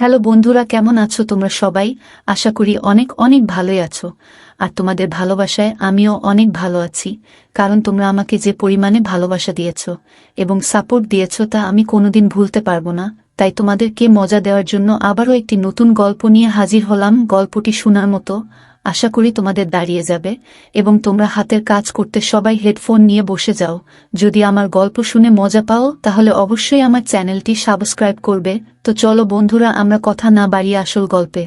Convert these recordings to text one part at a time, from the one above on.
Hello বন্ধুরা, কেমন আছো তোমরা সবাই? আশা করি অনেক অনেক ভালোই আছো। আর তোমাদের ভালোবাসায় আমিও অনেক ভালো আছি, কারণ তোমরা আমাকে যে পরিমাণে ভালোবাসা দিয়েছো এবং সাপোর্ট দিয়েছো তা আমি কোনোদিন ভুলতে পারবো না। তাই তোমাদেরকে মজা দেওয়ার জন্য আবারও একটি নতুন গল্প নিয়ে হাজির হলাম। গল্পটি শোনার মতো, আশা করি তোমাদের দাঁড়িয়ে যাবে এবং তোমরা হাতের কাজ করতে সবাই হেডফোন নিয়ে বসে যাও। যদি আমার গল্প শুনে মজা পাও তাহলে অবশ্যই আমার চ্যানেলটি সাবস্ক্রাইব করবে। তো চলো বন্ধুরা, আমরা কথা না বাড়িয়ে আসল গল্পে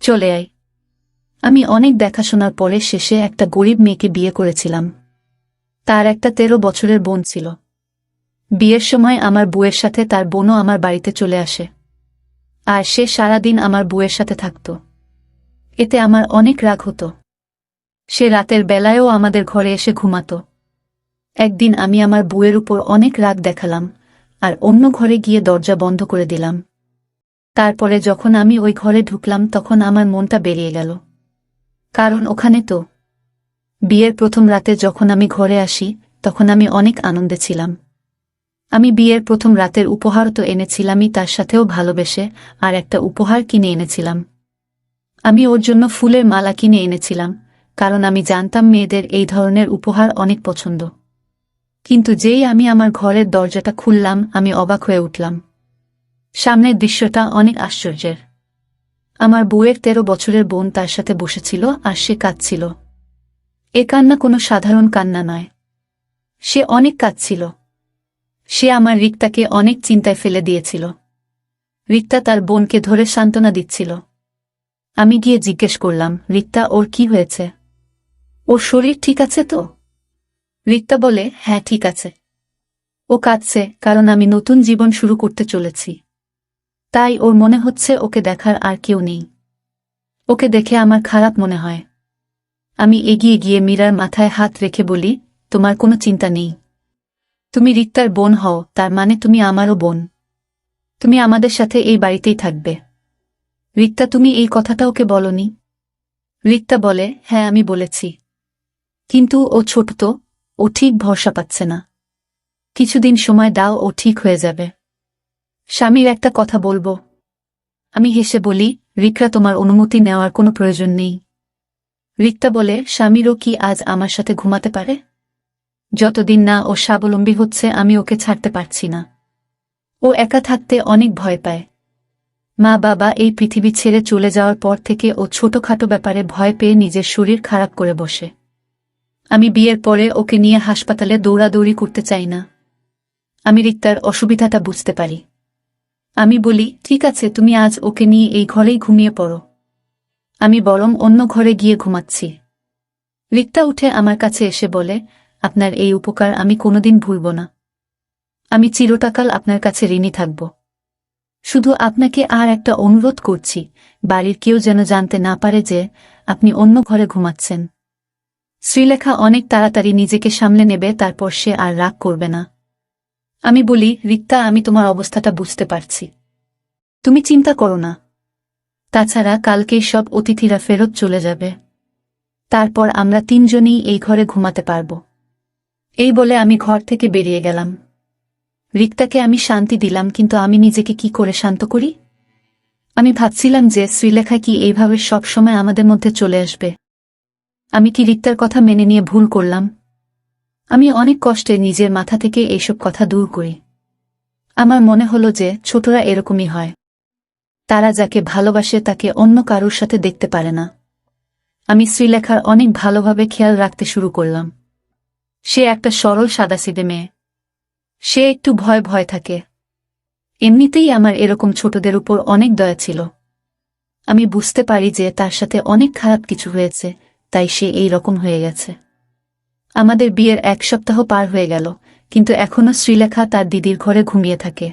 চলে আই। আমি অনেক দেখাশোনার পরে শেষে একটা গরিব মেয়েকে বিয়ে করেছিলাম। তার একটা 13 বছরের বোন ছিল। বিয়ের সময় আমার বউয়ের সাথে তার বোনও আমার বাড়িতে চলে আসে, আর সে সারাদিন আমার বউয়ের সাথে থাকত। এতে আমার অনেক রাগ হতো। সে রাতের বেলায়ও আমাদের ঘরে এসে ঘুমাত। একদিন আমি আমার বউয়ের উপর অনেক রাগ দেখালাম আর অন্য ঘরে গিয়ে দরজা বন্ধ করে দিলাম। তারপরে যখন আমি ওই ঘরে ঢুকলাম তখন আমার মনটা বেরিয়ে গেল, কারণ ওখানে তো বিয়ের প্রথম রাতে যখন আমি ঘরে আসি তখন আমি অনেক আনন্দে ছিলাম। আমি বিয়ের প্রথম রাতের উপহার তো এনেছিলামই, তার সাথেও ভালোবেসে আর একটা উপহার কিনে এনেছিলাম। আমি ওর জন্য ফুলের মালা কিনে এনেছিলাম, কারণ আমি জানতাম মেয়েদের এই ধরনের উপহার অনেক পছন্দ। কিন্তু যেই আমি আমার ঘরের দরজাটা খুললাম আমি অবাক হয়ে উঠলাম। সামনের দৃশ্যটা অনেক আশ্চর্যের। আমার বউয়ের 13 বছরের বোন তার সাথে বসেছিল আর সে কাঁদছিল। এ কান্না কোনো সাধারণ কান্না নয়, সে অনেক কাঁদছিল। সে আমার রিক্তাকে অনেক চিন্তায় ফেলে দিয়েছিল। রিক্তা তার বোনকে ধরে সান্ত্বনা দিচ্ছিল। আমি গিয়ে জিজ্ঞেস করলাম, রিক্তা, ওর কি হয়েছে? ওর শরীর ঠিক আছে তো? রিক্তা বলে, হ্যাঁ ঠিক আছে। ও কাঁদছে কারণ আমি নতুন জীবন শুরু করতে চলেছি, তাই ওর মনে হচ্ছে ওকে দেখার আর কেউ নেই। ওকে দেখে আমার খারাপ মনে হয়। আমি এগিয়ে গিয়ে মীরার মাথায় হাত রেখে বলি, তোমার কোনো চিন্তা নেই। তুমি রিক্তার বোন হও, তার মানে তুমি আমারও বোন। তুমি আমাদের সাথে এই বাড়িতেই থাকবে। রিক্তা, তুমি এই কথাটা ওকে বলনি? রিক্তা বলে, হ্যাঁ আমি বলেছি, কিন্তু ও ছোট তো, ও ঠিক ভরসা পাচ্ছে না। কিছুদিন সময় দাও, ও ঠিক হয়ে যাবে। স্বামীর একটা কথা বলবো? আমি হেসে বলি, রিক্তা, তোমার অনুমতি নেওয়ার কোনো প্রয়োজন নেই। রিক্তা বলে, স্বামীরও কি আজ আমার সাথে ঘুমাতে পারে? যতদিন না ও স্বাবলম্বী হচ্ছে আমি ওকে ছাড়তে পারছি না। ও একা থাকতে অনেক ভয় পায়। মা বাবা এই পৃথিবী ছেড়ে চলে যাওয়ার পর থেকে ও ছোটখাটো ব্যাপারে ভয় পেয়ে নিজের শরীর খারাপ করে বসে। আমি বিয়ের পরে ওকে নিয়ে হাসপাতালে দৌড়াদৌড়ি করতে চাই না। আমি রিক্তার অসুবিধাটা বুঝতে পারি। আমি বলি, ঠিক আছে, তুমি আজ ওকে নিয়ে এই ঘরেই ঘুমিয়ে পড়ো। আমি বরং অন্য ঘরে গিয়ে ঘুমাচ্ছি। রিক্তা উঠে আমার কাছে এসে বলে, আপনার এই উপকার আমি কোনোদিন ভুলব না। আমি চিরকাল আপনার কাছে ঋণী থাকব। শুধু আপনাকে আর একটা অনুরোধ করছি, বাড়ির কেউ যেন জানতে না পারে যে আপনি অন্য ঘরে ঘুমাচ্ছেন। শ্রীলেখা অনেক তাড়াতাড়ি নিজেকে সামলে নেবে, তারপর সে আর রাগ করবে না। আমি বলি, রিক্তা, আমি তোমার অবস্থাটা বুঝতে পারছি, তুমি চিন্তা করো না। তাছাড়া কালকেই সব অতিথিরা ফেরত চলে যাবে, তারপর আমরা তিনজনই এই ঘরে ঘুমাতে পারব। এই বলে আমি ঘর থেকে বেরিয়ে গেলাম। রিক্তাকে আমি শান্তি দিলাম, কিন্তু আমি নিজেকে কি করে শান্ত করি? আমি ভাবছিলাম যে শ্রীলেখা কি এইভাবে সব সময় আমাদের মধ্যে চলে আসবে? আমি কি রিক্তার কথা মেনে নিয়ে ভুল করলাম? আমি অনেক কষ্টে নিজের মাথা থেকে এইসব কথা দূর করি। আমার মনে হলো যে ছোটরা এরকমই হয়, তারা যাকে ভালোবাসে তাকে অন্য কারোর সাথে দেখতে পারে না। আমি শ্রীলেখার অনেক ভালোভাবে খেয়াল রাখতে শুরু করলাম। সে একটা সরল সাদাসিধে মেয়ে। সে একটু ভয় ভয় থাকে। এমনিতেই আমার এরকম ছোটদের উপর অনেক দয়া ছিল। আমি বুঝতে পারি যে তার সাথে অনেক খারাপ কিছু হয়েছে, তাই সে এই রকম হয়ে গেছে। আমাদের বিয়ের 1 সপ্তাহ পার হয়ে গেল, কিন্তু এখনো শ্রীলেখা তার দিদির ঘরে ঘুমিয়ে থাকে।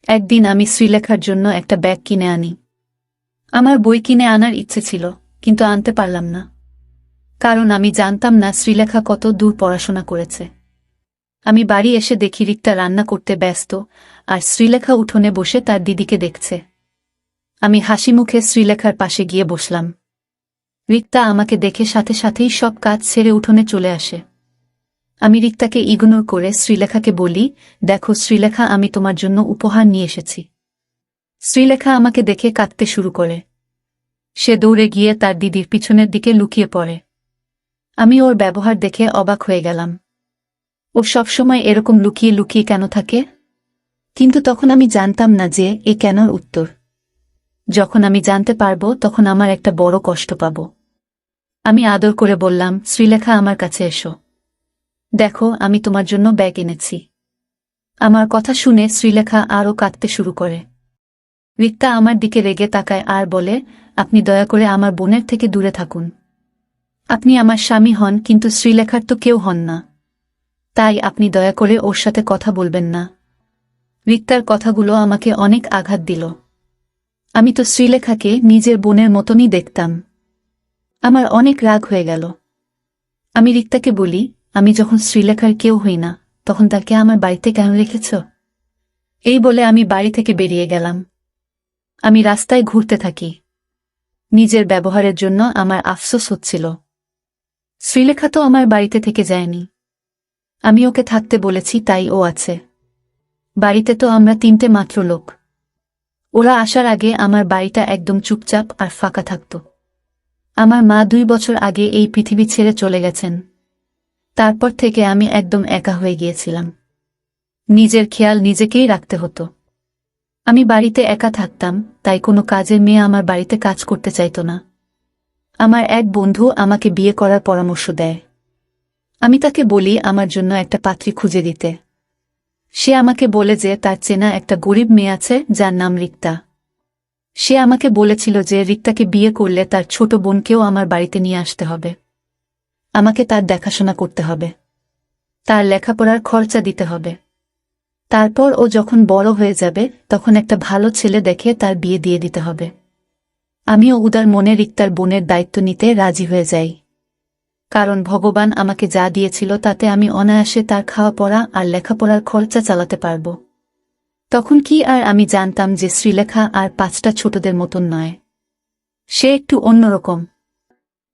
একদিন আমি শ্রীলেখার জন্য একটা ব্যাগ কিনে আনি। আমার বই কিনে আনার ইচ্ছে ছিল, কিন্তু আনতে পারলাম না, কারণ আমি জানতাম না শ্রীলেখা কত দূর পড়াশোনা করেছে। আমি বাড়ি এসে দেখি রিক্তা রান্না করতে ব্যস্ত, আর শ্রীলেখা উঠোনে বসে তার দিদিকে দেখছে। আমি হাসি মুখে শ্রীলেখার পাশে গিয়ে বসলাম। রিক্তা আমাকে দেখে সাথে সাথেই সব কাজ ছেড়ে উঠোনে চলে আসে। আমি রিক্তাকে ইগনোর করে শ্রীলেখাকে বলি, দেখো শ্রীলেখা, আমি তোমার জন্য উপহার নিয়ে এসেছি। শ্রীলেখা আমাকে দেখে কাঁদতে শুরু করে। সে দৌড়ে গিয়ে তার দিদির পিছনের দিকে লুকিয়ে পড়ে। আমি ওর ব্যবহার দেখে অবাক হয়ে গেলাম। ও সবসময় এরকম লুকিয়ে লুকিয়ে কেন থাকে? কিন্তু তখন আমি জানতাম না যে এ কেনর উত্তর। যখন আমি জানতে পারবো তখন আমার একটা বড় কষ্ট পাব। আমি আদর করে বললাম, শ্রীলেখা আমার কাছে এসো। দেখো, আমি তোমার জন্য ব্যাগ এনেছি। আমার কথা শুনে শ্রীলেখা আরও কাঁদতে শুরু করে। রিক্তা আমার দিকে রেগে তাকায় আর বলে, আপনি দয়া করে আমার বোনের থেকে দূরে থাকুন। আপনি আমার স্বামী হন, কিন্তু শ্রীলেখার তো কেউ হন না। তাই আপনি দয়া করে ওর সাথে কথা বলবেন না। রিক্তার কথাগুলো আমাকে অনেক আঘাত দিল। আমি তো শ্রীলেখাকে নিজের বোনের মতনই দেখতাম। আমার অনেক রাগ হয়ে গেল। আমি রিক্তাকে বলি, আমি যখন শ্রীলেখার কেউ হই না, তখন তাকে আমার বাড়িতে কেন রেখেছ? এই বলে আমি বাড়ি থেকে বেরিয়ে গেলাম। আমি রাস্তায় ঘুরতে থাকি। নিজের ব্যবহারের জন্য আমার আফসোস হচ্ছিল। শ্রীলেখা তো আমার বাড়িতে থেকে যায়নি। আমি ওকে থাকতে বলেছি, তাই ও আছে। বাড়িতে তো আমরা তিনটে মাত্র লোক। ওরা আসার আগে আমার বাড়িটা একদম চুপচাপ আর ফাঁকা থাকত। আমার মা 2 বছর আগে এই পৃথিবী ছেড়ে চলে গেছেন। তারপর থেকে আমি একদম একা হয়ে গিয়েছিলাম। নিজের খেয়াল নিজেকেই রাখতে হতো। আমি বাড়িতে একা থাকতাম, তাই কোনো কাজের মেয়ে আমার বাড়িতে কাজ করতে চাইত না। আমার এক বন্ধু আমাকে বিয়ে করার পরামর্শ দেয়। আমি তাকে বলি আমার জন্য একটা পাত্রী খুঁজে দিতে। সে আমাকে বলে যে তার চেনা একটা গরিব মেয়ে আছে যার নাম রিক্তা। সে আমাকে বলেছিল যে রিক্তাকে বিয়ে করলে তার ছোট বোনকেও আমার বাড়িতে নিয়ে আসতে হবে। আমাকে তার দেখাশোনা করতে হবে। তার লেখাপড়ার খরচা দিতে হবে। তারপর ও যখন বড় হয়ে যাবে তখন একটা ভালো ছেলে দেখে তার বিয়ে দিয়ে দিতে হবে। আমিও উদার মনে রিক্তার বোনের দায়িত্ব নিতে রাজি হয়ে যাই। কারণ ভগবান আমাকে যা দিয়েছিল তাতে আমি অনায়াসে তার খাওয়া পড়া আর লেখাপড়ার খরচা চালাতে পারব। তখন কি আর আমি জানতাম যে শ্রীলেখা আর 5টা ছোটদের মতন নয়। সে একটু অন্যরকম।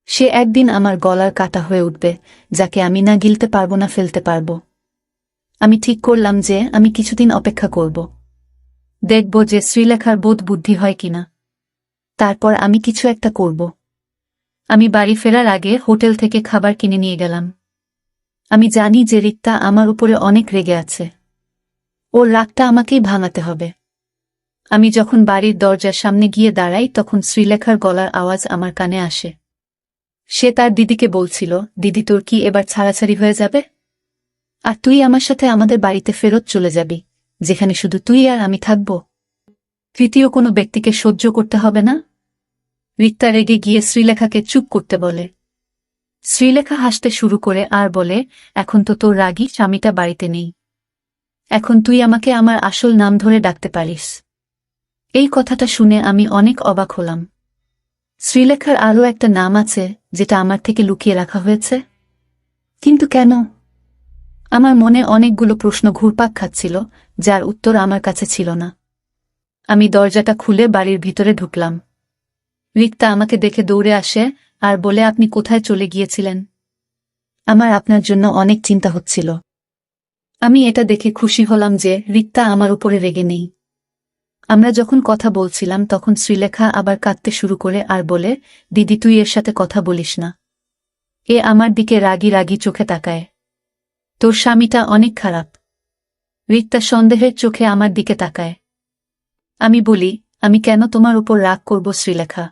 সে একদিন আমার গলার কাটা হয়ে উঠবে, যাকে আমি না গিলতে পারবো না ফেলতে পারবো। আমি ঠিক করলাম যে আমি কিছুদিন অপেক্ষা করব। দেখব যে শ্রীলেখার বোধ বুদ্ধি হয় কিনা। তারপর আমি কিছু একটা করব। আমি বাড়ি ফেরার আগে হোটেল থেকে খাবার কিনে নিয়ে গেলাম। আমি জানি যে রিক্তা আমার উপরে অনেক রেগে আছে। ওর রাগটা আমাকেই ভাঙাতে হবে। আমি যখন বাড়ির দরজার সামনে গিয়ে দাঁড়াই তখন শ্রীলেখার গলার আওয়াজ আমার কানে আসে। সে তার দিদিকে বলছিল, দিদি তোর কি এবার ছাড়াছাড়ি হয়ে যাবে? আর তুই আমার সাথে আমাদের বাড়িতে ফেরত চলে যাবি, যেখানে শুধু তুই আর আমি থাকব। তৃতীয় কোনো ব্যক্তিকে সহ্য করতে হবে না। রিক্তা রেগে গিয়ে শ্রীলেখাকে চুপ করতে বলে। শ্রীলেখা হাসতে শুরু করে আর বলে, এখন তো তোর রাগী স্বামীটা বাড়িতে নেই। এখন তুই আমাকে আমার আসল নাম ধরে ডাকতে পারিস। এই কথাটা শুনে আমি অনেক অবাক হলাম। শ্রীলেখার আরও একটা নাম আছে যেটা আমার থেকে লুকিয়ে রাখা হয়েছে। কিন্তু কেন? আমার মনে অনেকগুলো প্রশ্ন ঘুরপাক খাচ্ছিল, যার উত্তর আমার কাছে ছিল না। আমি দরজাটা খুলে বাড়ির ভিতরে ঢুকলাম। রিক্তা আমাকে দেখে দৌড়ে আসে আর বলে, আপনি কোথায় চলে গিয়েছিলেন? আমার আপনার জন্য অনেক চিন্তা হচ্ছিল। আমি এটা দেখে খুশি হলাম যে রিক্তা আমার উপরে রেগে নেই। আমরা যখন কথা বলছিলাম তখন শ্রীলেখা আবার কাঁদতে শুরু করে আর বলে, দিদি তুই এর সাথে কথা বলিস না। এ আমার দিকে রাগি রাগি চোখে তাকায়। তোর স্বামীটা অনেক খারাপ। রিক্তা সন্দেহের চোখে আমার দিকে তাকায়। আমি বলি, আমি কেন তোমার উপর রাগ করব শ্রীলেখা?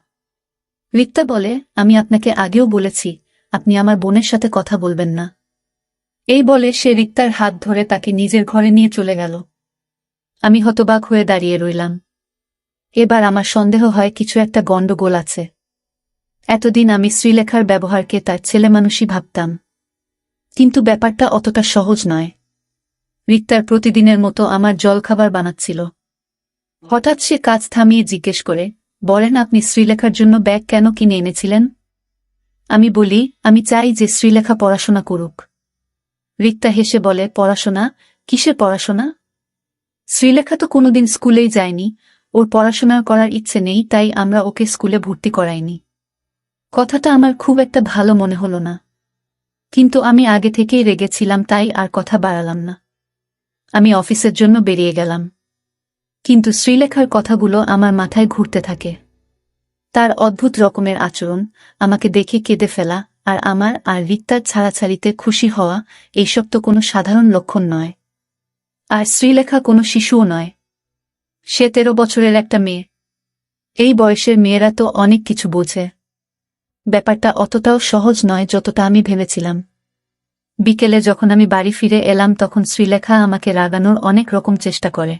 রিক্তা বলে, আমি আপনাকে আগেও বলেছি আপনি আমার বোনের সাথে কথা বলবেন না। এই বলে সে রিক্তার হাত ধরে তাকে নিজের ঘরে নিয়ে চলে গেল। আমি হতবাক হয়ে দাঁড়িয়ে রইলাম। এবার আমার সন্দেহ হয় কিছু একটা গণ্ডগোল আছে। এতদিন আমি শ্রীলেখার ব্যবহারকে তার ছেলেমানুষই ভাবতাম। কিন্তু ব্যাপারটা অতটা সহজ নয়। রিক্তার প্রতিদিনের মতো আমার জলখাবার বানাচ্ছিল। হঠাৎ সে কাজ থামিয়ে জিজ্ঞেস করে, বলেন আপনি শ্রীলেখার জন্য ব্যাগ কেন কিনে এনেছিলেন? আমি বলি, আমি চাই যে শ্রীলেখা পড়াশোনা করুক। রিক্তা হেসে বলে, পড়াশোনা? কিসের পড়াশোনা? শ্রীলেখা তো কোনোদিন স্কুলেই যায়নি, ওর পড়াশোনা করার ইচ্ছে নেই, তাই আমরা ওকে স্কুলে ভর্তি করাইনি। কথাটা আমার খুব একটা ভালো মনে হলো না। কিন্তু আমি আগে থেকেই রেগেছিলাম, তাই আর কথা বাড়ালাম না। আমি অফিসের জন্য বেরিয়ে গেলাম। কিন্তু শ্রীলেখার কথাগুলো আমার মাথায় ঘুরতে থাকে। তার অদ্ভুত রকমের আচরণ, আমাকে দেখে কেঁদে ফেলা, আর আমার আর রিক্তার ছাড়াছাড়িতে খুশি হওয়া, এইসব তো কোনো সাধারণ লক্ষণ নয়। আর শ্রীলেখা কোনো শিশুও নয়। সে 13 বছরের একটা মেয়ে। এই বয়সের মেয়েরা তো অনেক কিছু বোঝে। ব্যাপারটা অতটাও সহজ নয় যতটা আমি ভেবেছিলাম। বিকেলে যখন আমি বাড়ি ফিরে এলাম তখন শ্রীলেখা আমাকে রাগানোর অনেক রকম চেষ্টা করে।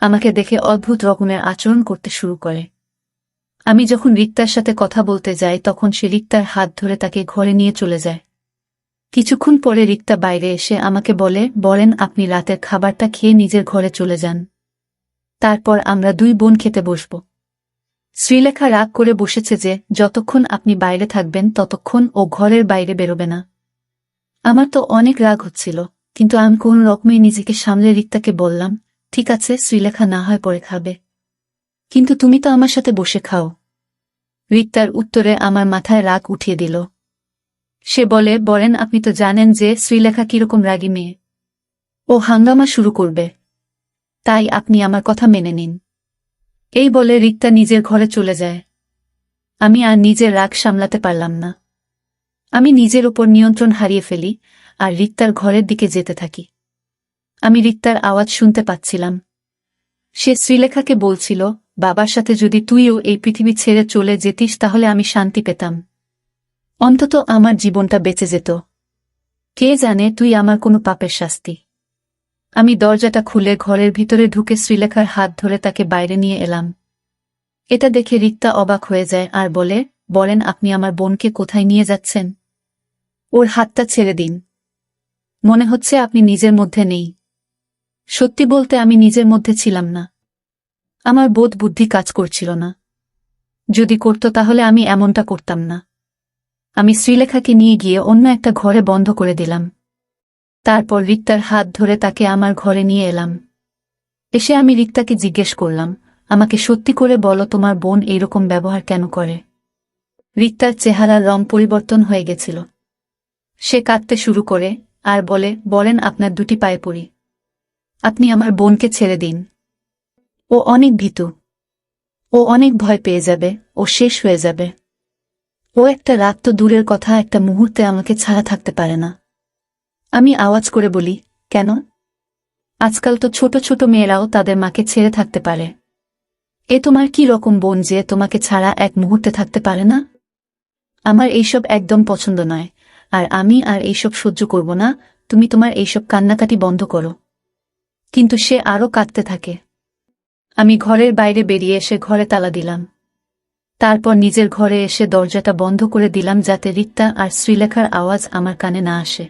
আমাকে দেখে অদ্ভুত রকমের আচরণ করতে শুরু করে। আমি যখন রিক্তার সাথে কথা বলতে যাই তখন সে রিক্তার হাত ধরে তাকে ঘরে নিয়ে চলে যায়। কিছুক্ষণ পরে রিক্তা বাইরে এসে আমাকে বলেন আপনি রাতের খাবারটা খেয়ে নিজের ঘরে চলে যান। তারপর আমরা 2 বোন খেতে বসব। শ্রীলেখা রাগ করে বসেছে যে যতক্ষণ আপনি বাইরে থাকবেন ততক্ষণ ও ঘরের বাইরে বেরোবে না। আমার তো অনেক রাগ হচ্ছিল, কিন্তু আমি কোন রকমে নিজেকে সামলে রিক্তাকে বললাম, ঠিক আছে শ্রীলেখা না হয় পরে খাবে, কিন্তু তুমি তো আমার সাথে বসে খাও। রিক্তার উত্তরে আমার মাথায় রাগ উঠিয়ে দিল। সে বলেন আপনি তো জানেন যে শ্রীলেখা কিরকম রাগী মেয়ে। ও হাঙ্গামা শুরু করবে, তাই আপনি আমার কথা মেনে নিন। এই বলে রিক্তা নিজের ঘরে চলে যায়। আমি আর নিজের রাগ সামলাতে পারলাম না। আমি নিজের ওপর নিয়ন্ত্রণ হারিয়ে ফেলি আর রিক্তার ঘরের দিকে যেতে থাকি। আমি রিক্তার আওয়াজ শুনতে পাচ্ছিলাম। সে শ্রীলেখাকে বলছিল, বাবার সাথে যদি তুইও এই পৃথিবী ছেড়ে চলে যেতিস তাহলে আমি শান্তি পেতাম। অন্তত আমার জীবনটা বেঁচে যেত। কে জানে তুই আমার কোনো পাপের শাস্তি। আমি দরজাটা খুলে ঘরের ভিতরে ঢুকে শ্রীলেখার হাত ধরে তাকে বাইরে নিয়ে এলাম। এটা দেখে রিক্তা অবাক হয়ে যায় আর বলেন আপনি আমার বোনকে কোথায় নিয়ে যাচ্ছেন? ওর হাতটা ছেড়ে দিন। মনে হচ্ছে আপনি নিজের মধ্যে নেই। সত্যি বলতে আমি নিজের মধ্যে ছিলাম না। আমার বোধ বুদ্ধি কাজ করছিল না। যদি করত তাহলে আমি এমনটা করতাম না। আমি শ্রীলেখাকে নিয়ে গিয়ে অন্য একটা ঘরে বন্ধ করে দিলাম। তারপর রিক্তার হাত ধরে তাকে আমার ঘরে নিয়ে এলাম। এসে আমি রিক্তাকে জিজ্ঞেস করলাম, আমাকে সত্যি করে বলো তোমার বোন এইরকম ব্যবহার কেন করে? রিক্তার চেহারার রং পরিবর্তন হয়ে গেছিল। সে কাঁদতে শুরু করে আর বলেন আপনার 2টি পায়ে পড়ি, আপনি আমার বোনকে ছেড়ে দিন। ও অনেক ভীতু। ও অনেক ভয় পেয়ে যাবে, ও শেষ হয়ে যাবে। ও একটা রাত তো দূরের কথা, একটা মুহূর্তে আমাকে ছাড়া থাকতে পারে না। আমি আওয়াজ করে বলি, কেন? আজকাল তো ছোট ছোট মেয়েরাও তাদের মাকে ছেড়ে থাকতে পারে। এ তোমার কি রকম বোন যে তোমাকে ছাড়া এক মুহূর্তে থাকতে পারে না? আমার এইসব একদম পছন্দ নয়, আর আমি আর এইসব সহ্য করব না। তুমি তোমার এইসব কান্নাকাটি বন্ধ করো। কিন্তু সে আরও কাঁদতে থাকে। আমি ঘরের বাইরে বেরিয়ে এসে ঘরে তালা দিলাম। তারপর নিজের ঘরে এসে দরজাটা বন্ধ করে দিলাম যাতে রিক্তা আর শ্রীলেখার আওয়াজ আমার কানে না আসে।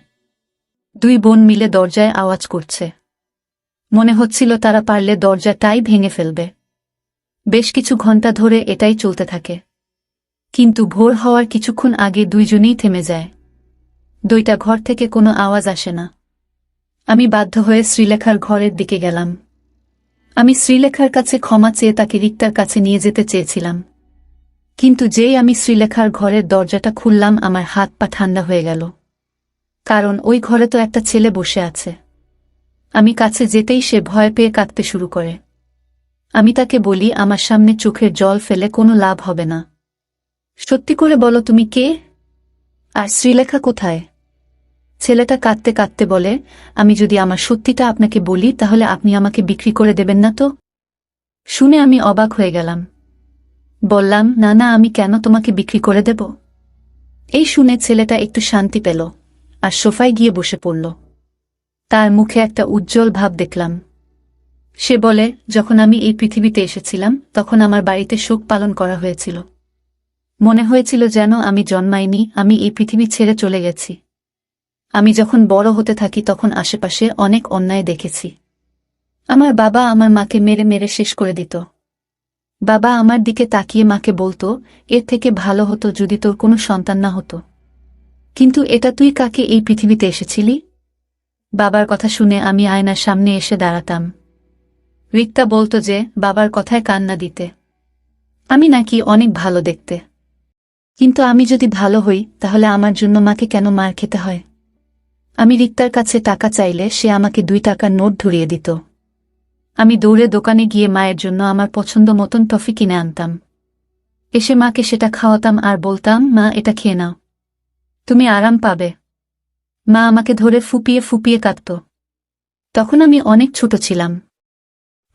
2 বোন মিলে দরজায় আওয়াজ করছে। মনে হচ্ছিল তারা পারলে দরজাটাই ভেঙে ফেলবে। বেশ কিছু ঘন্টা ধরে এটাই চলতে থাকে। কিন্তু ভোর হওয়ার কিছুক্ষণ আগে 2 জনেই থেমে যায়। 2টা ঘর থেকে কোনো আওয়াজ আসে না। আমি বাধ্য হয়ে শ্রীলেখার ঘরের দিকে গেলাম। আমি শ্রীলেখার কাছে ক্ষমা চেয়ে তাকে রিক্তার কাছে নিয়ে যেতে চেয়েছিলাম। কিন্তু যেই আমি শ্রীলেখার ঘরের দরজাটা খুললাম আমার হাত পা ঠান্ডা হয়ে গেল। কারণ ওই ঘরে তো একটা ছেলে বসে আছে। আমি কাছে যেতেই সে ভয় পেয়ে কাঁদতে শুরু করে। আমি তাকে বলি আমার সামনে চোখের জল ফেলে কোনো লাভ হবে না। সত্যি করে বলো তুমি কে? আর শ্রীলেখা কোথায়? ছেলেটা কাঁদতে কাঁদতে বলে, আমি যদি আমার সত্যিটা আপনাকে বলি তাহলে আপনি আমাকে বিক্রি করে দেবেন না তো? শুনে আমি অবাক হয়ে গেলাম। বললাম, না না, আমি কেন তোমাকে বিক্রি করে দেব? এই শুনে ছেলেটা একটু শান্তি পেল আর সোফায় গিয়ে বসে পড়ল। তার মুখে একটা উজ্জ্বল ভাব দেখলাম। সে বলে, যখন আমি এই পৃথিবীতে এসেছিলাম তখন আমার বাড়িতে শোক পালন করা হয়েছিল। মনে হয়েছিল যেন আমি জন্মাইনি, আমি এই পৃথিবী ছেড়ে চলে গেছি। আমি যখন বড় হতে থাকি তখন আশেপাশে অনেক অন্যায় দেখেছি। আমার বাবা আমার মাকে মেরে মেরে শেষ করে দিত। বাবা আমার দিকে তাকিয়ে মাকে বলতো, এর থেকে ভালো হতো যদি তোর কোনো সন্তান না হতো। কিন্তু এটা তুই কাকে এই পৃথিবীতে এসেছিলি? বাবার কথা শুনে আমি আয়নার সামনে এসে দাঁড়াতাম। রিক্তা বলতো যে বাবার কথায় কান না দিতে। আমি নাকি অনেক ভালো দেখতে। কিন্তু আমি যদি ভালো হই তাহলে আমার জন্য মাকে কেন মার খেতে হয়? আমি রিক্তার কাছে টাকা চাইলে সে আমাকে 2 টাকার নোট ধরিয়ে দিত। আমি দৌড়ে দোকানে গিয়ে মায়ের জন্য আমার পছন্দ মতন টফি কিনে আনতাম। এসে মাকে সেটা খাওয়াতাম আর বলতাম, মা এটা খেয়ে নাও, তুমি আরাম পাবে। মা আমাকে ধরে ফুপিয়ে ফুপিয়ে কাঁদত। তখন আমি অনেক ছোট ছিলাম।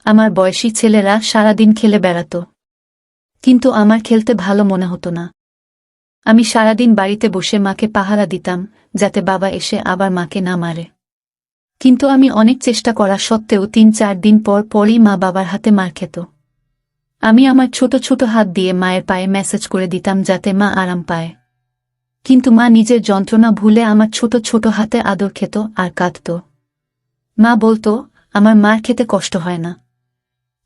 আমার বয়সী ছেলেরা সারাদিন খেলে বেড়াত, কিন্তু আমার খেলতে ভালো মনে হতো না। আমি সারাদিন বাড়িতে বসে মাকে পাহারা দিতাম, যাতে বাবা এসে আবার মাকে না মারে। কিন্তু আমি অনেক চেষ্টা করা সত্ত্বেও ৩-৪ দিন পর পরই মা বাবার হাতে মার খেত। আমি আমার ছোট ছোট হাত দিয়ে মায়ের পায়ে ম্যাসাজ করে দিতাম যাতে মা আরাম পায়। কিন্তু মা নিজের যন্ত্রণা ভুলে আমার ছোট ছোট হাতে আদর খেত আর কাঁদত। মা বলতো, আমার মার খেতে কষ্ট হয় না,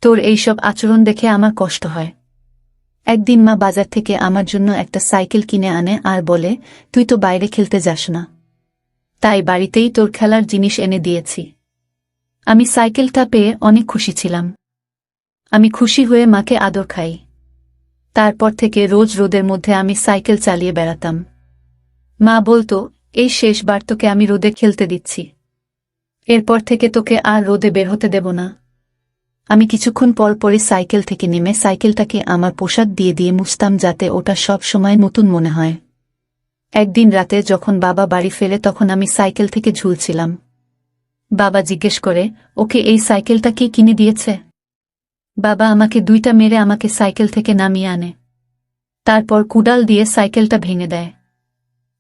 তোর এইসব আচরণ দেখে আমার কষ্ট হয়। একদিন মা বাজার থেকে আমার জন্য একটা সাইকেল কিনে আনে আর বলে, তুই তো বাইরে খেলতে যাস না, তাই বাড়িতেই তোর খেলার জিনিস এনে দিয়েছি। আমি সাইকেলটা পেয়ে অনেক খুশি ছিলাম। আমি খুশি হয়ে মাকে আদর খাই। তারপর থেকে রোজ রোদের মধ্যে আমি সাইকেল চালিয়ে বেড়াতাম। মা বলতো, এই শেষবার তোকে আমি রোদে খেলতে দিচ্ছি, এরপর থেকে তোকে আর রোদে বের হতে দেব না। আমি কিছুক্ষণ পর পরই সাইকেল থেকে নেমে সাইকেলটাকে আমার পোশাক দিয়ে দিয়ে মুছতাম যাতে ওটা সব সময় নতুন মনে হয়। একদিন রাতে যখন বাবা বাড়ি ফেরে তখন আমি সাইকেল থেকে ঝুলছিলাম। বাবা জিজ্ঞেস করে, ওকে এই সাইকেলটা কে কিনে দিয়েছে? বাবা আমাকে 2টা মেরে আমাকে সাইকেল থেকে নামিয়ে আনে। তারপর কুড়াল দিয়ে সাইকেলটা ভেঙে দেয়।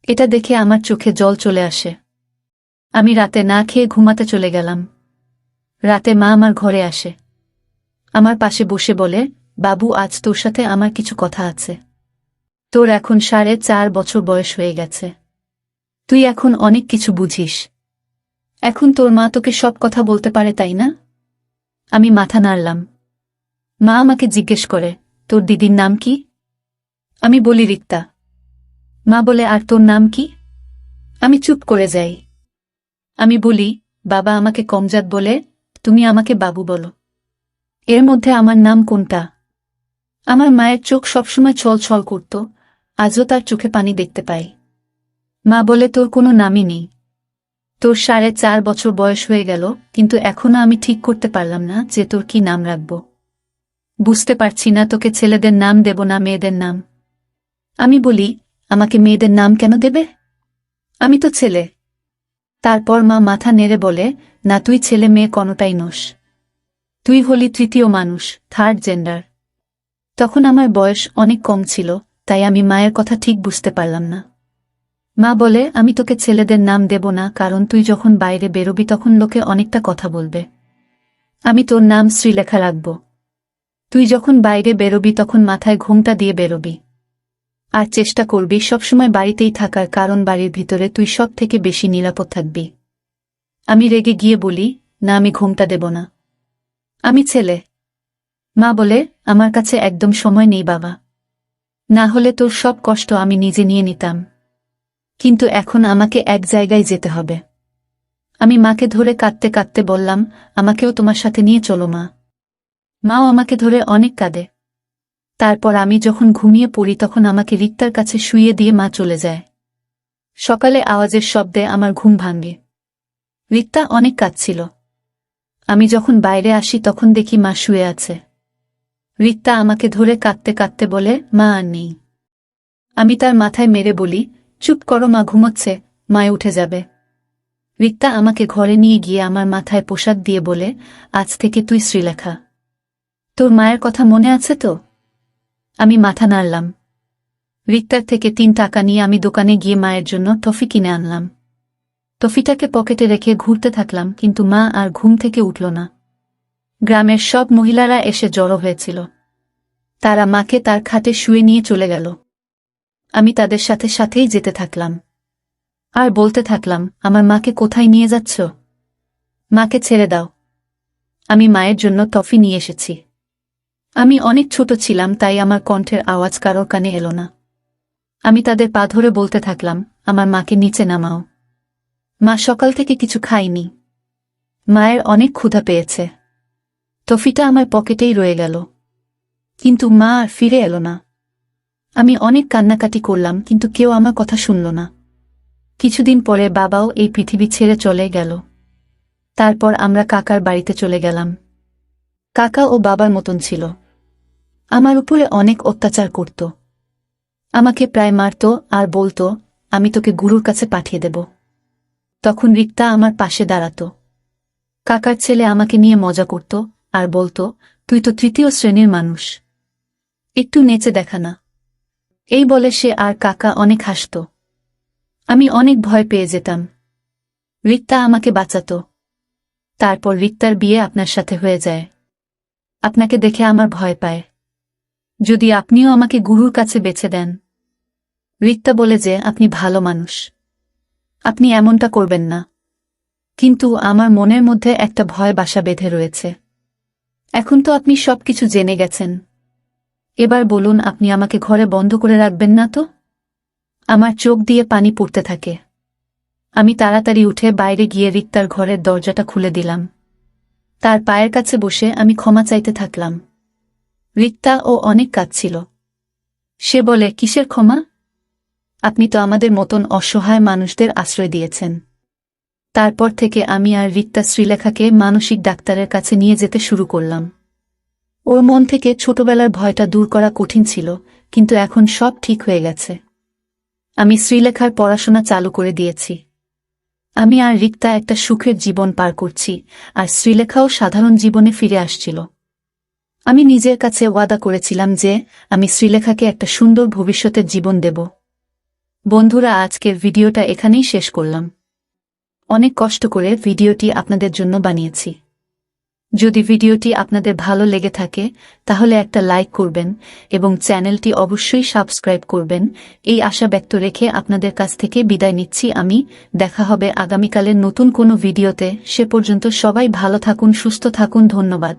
এটা দেখে আমার চোখে জল চলে আসে। আমি রাতে না খেয়ে ঘুমাতে চলে গেলাম। রাতে মা আমার ঘরে আসে, আমার পাশে বসে বলে, বাবু, আজ তোর সাথে আমার কিছু কথা আছে। তোর এখন 4.5 বছর বয়স হয়ে গেছে, তুই এখন অনেক কিছু বুঝিস। এখন তোর মা তোকে সব কথা বলতে পারে, তাই না? আমি মাথা নাড়লাম। মা আমাকে জিজ্ঞেস করে, তোর দিদির নাম কি? আমি বলি, রিক্তা। মা বলে, আর তোর নাম কি? আমি চুপ করে যাই। আমি বলি, বাবা আমাকে কমজাত বলে, তুমি আমাকে বাবু বলো। এর মধ্যে আমার নাম কোনটা? আমার মায়ের চোখ সবসময় ছল ছল করত, আজও তার চোখে পানি দেখতে পাই। মা বলে, তোর কোনো নামই নেই। তোর 4.5 বছর বয়স হয়ে গেল, কিন্তু এখনো আমি ঠিক করতে পারলাম না যে তোর কি নাম রাখব। বুঝতে পারছি না তোকে ছেলেদের নাম দেব না মেয়েদের নাম। আমি বলি, আমাকে মেয়েদের নাম কেন দেবে? আমি তো ছেলে। তারপর মা মাথা নেড়ে বলে, না, তুই ছেলে মেয়ে কোনোটাই নোস। তুই হলি তৃতীয় মানুষ, থার্ড জেন্ডার। তখন আমার বয়স অনেক কম ছিল, তাই আমি মায়ের কথা ঠিক বুঝতে পারলাম না। মা বলে, আমি তোকে ছেলেদের নাম দেব না, কারণ তুই যখন বাইরে বেরোবি তখন লোকে অনেকটা কথা বলবে। আমি তোর নাম শ্রীলেখা রাখব। তুই যখন বাইরে বেরোবি তখন মাথায় ঘোমটা দিয়ে বেরোবি, আর চেষ্টা করবি সবসময় বাড়িতেই থাকার, কারণ বাড়ির ভিতরে তুই সব থেকে বেশি নিরাপদ থাকবি। আমি রেগে গিয়ে বলি, না, আমি ঘোমটা দেব না, আমি ছেলে। মা বলে, আমার কাছে একদম সময় নেই বাবা, না হলে তোর সব কষ্ট আমি নিজে নিয়ে নিতাম, কিন্তু এখন আমাকে এক জায়গায় যেতে হবে। আমি মাকে ধরে কাঁদতে কাঁদতে বললাম, আমাকেও তোমার সাথে নিয়ে চলো মা। মাও আমাকে ধরে অনেক কাঁদে। তারপর আমি যখন ঘুমিয়ে পড়ি তখন আমাকে রিক্তার কাছে শুইয়ে দিয়ে মা চলে যায়। সকালে আওয়াজের শব্দে আমার ঘুম ভাঙে। রিক্তা অনেক কাঁদছিল। আমি যখন বাইরে আসি তখন দেখি মা শুয়ে আছে। রিক্তা আমাকে ধরে কাঁদতে কাঁদতে বলে, মা আর নেই। আমি তার মাথায় মেরে বলি, চুপ করো, মা ঘুমোচ্ছে, মায় উঠে যাবে। রিক্তা আমাকে ঘরে নিয়ে গিয়ে আমার মাথায় পোশাক দিয়ে বলে, আজ থেকে তুই শ্রীলেখা। তোর মায়ের কথা মনে আছে তো? আমি মাথা নাড়লাম। রিক্তার থেকে 3 টাকা নিয়ে আমি দোকানে গিয়ে মায়ের জন্য টফি কিনে আনলাম। টফিটাকে পকেটে রেখে ঘুরতে থাকলাম, কিন্তু মা আর ঘুম থেকে উঠল না। গ্রামের সব মহিলারা এসে জড়ো হয়েছিল। তারা মাকে তার খাটে শুয়ে নিয়ে চলে গেল। আমি তাদের সাথে সাথেই যেতে থাকলাম আর বলতে থাকলাম, আমার মাকে কোথায় নিয়ে যাচ্ছ? মাকে ছেড়ে দাও। আমি মায়ের জন্য টফি নিয়ে এসেছি। আমি অনেক ছোট ছিলাম, তাই আমার কণ্ঠের আওয়াজ কারোর কানে এলো না। আমি তাদের পা ধরে বলতে থাকলাম, আমার মাকে নিচে নামাও। মা সকাল থেকে কিছু খায়নি। মায়ের অনেক ক্ষুধা পেয়েছে। টফিটা আমার পকেটেই রয়ে গেল, কিন্তু মা আর ফিরে এলো না। আমি অনেক কান্নাকাটি করলাম, কিন্তু কেউ আমার কথা শুনল না। কিছুদিন পরে বাবাও এই পৃথিবী ছেড়ে চলে গেল। তারপর আমরা কাকার বাড়িতে চলে গেলাম। কাকা ও বাবার মতন ছিল। আমার উপরে অনেক অত্যাচার করত। আমাকে প্রায় মারত আর বলতো, আমি তোকে গুরুর কাছে পাঠিয়ে দেব। তখন রিক্তা আমার পাশে দাঁড়াত। কাকার ছেলে আমাকে নিয়ে মজা করত আর বলতো, তুই তো তৃতীয় শ্রেণীর মানুষ, একটু নেচে দেখা না। এই বলে সে আর কাকা অনেক হাসত। আমি অনেক ভয় পেয়ে যেতাম। রিক্তা আমাকে বাঁচাত। তারপর রিক্তার বিয়ে আপনার সাথে হয়ে যায়। আপনাকে দেখে আমার ভয় পায়। যদি আপনিও আমাকে গুরুর কাছে বেছে দেন। রিক্তা বলে যে আপনি ভালো মানুষ, আপনি এমনটা করবেন না। কিন্তু আমার মনের মধ্যে একটা ভয় বাসা বেঁধে রয়েছে। এখন তো আপনি সবকিছু জেনে গেছেন। এবার বলুন, আপনি আমাকে ঘরে বন্ধ করে রাখবেন না তো? আমার চোখ দিয়ে পানি পড়তে থাকে। আমি তাড়াতাড়ি উঠে বাইরে গিয়ে রিক্তার ঘরের দরজাটা খুলে দিলাম। তার পায়ের কাছে বসে আমি ক্ষমা চাইতে থাকলাম। রিক্তা ও অনেক কাঁদছিল। সে বলে, কিসের ক্ষমা? আপনি তো আমাদের মতন অসহায় মানুষদের আশ্রয় দিয়েছেন। তারপর থেকে আমি আর রিক্তা শ্রীলেখাকে মানসিক ডাক্তারের কাছে নিয়ে যেতে শুরু করলাম। ওর মন থেকে ছোটবেলার ভয়টা দূর করা কঠিন ছিল, কিন্তু এখন সব ঠিক হয়ে গেছে। আমি শ্রীলেখার পড়াশোনা চালু করে দিয়েছি। আমি আর রিক্তা একটা সুখের জীবন পার করছি, আর শ্রীলেখাও সাধারণ জীবনে ফিরে আসছিল। আমি নিজের কাছে ওয়াদা করেছিলাম যে আমি শ্রীলেখাকে একটা সুন্দর ভবিষ্যতের জীবন দেব। বন্ধুরা, আজকের ভিডিওটা এখানেই শেষ করলাম। অনেক কষ্ট করে ভিডিওটি আপনাদের জন্য বানিয়েছি। যদি ভিডিওটি আপনাদের ভালো লেগে থাকে তাহলে একটা লাইক করবেন এবং চ্যানেলটি অবশ্যই সাবস্ক্রাইব করবেন। এই আশা ব্যক্ত রেখে আপনাদের কাছ থেকে বিদায় নিচ্ছি আমি। দেখা হবে আগামীকালের নতুন কোনো ভিডিওতে। সে পর্যন্ত সবাই ভালো থাকুন, সুস্থ থাকুন। ধন্যবাদ।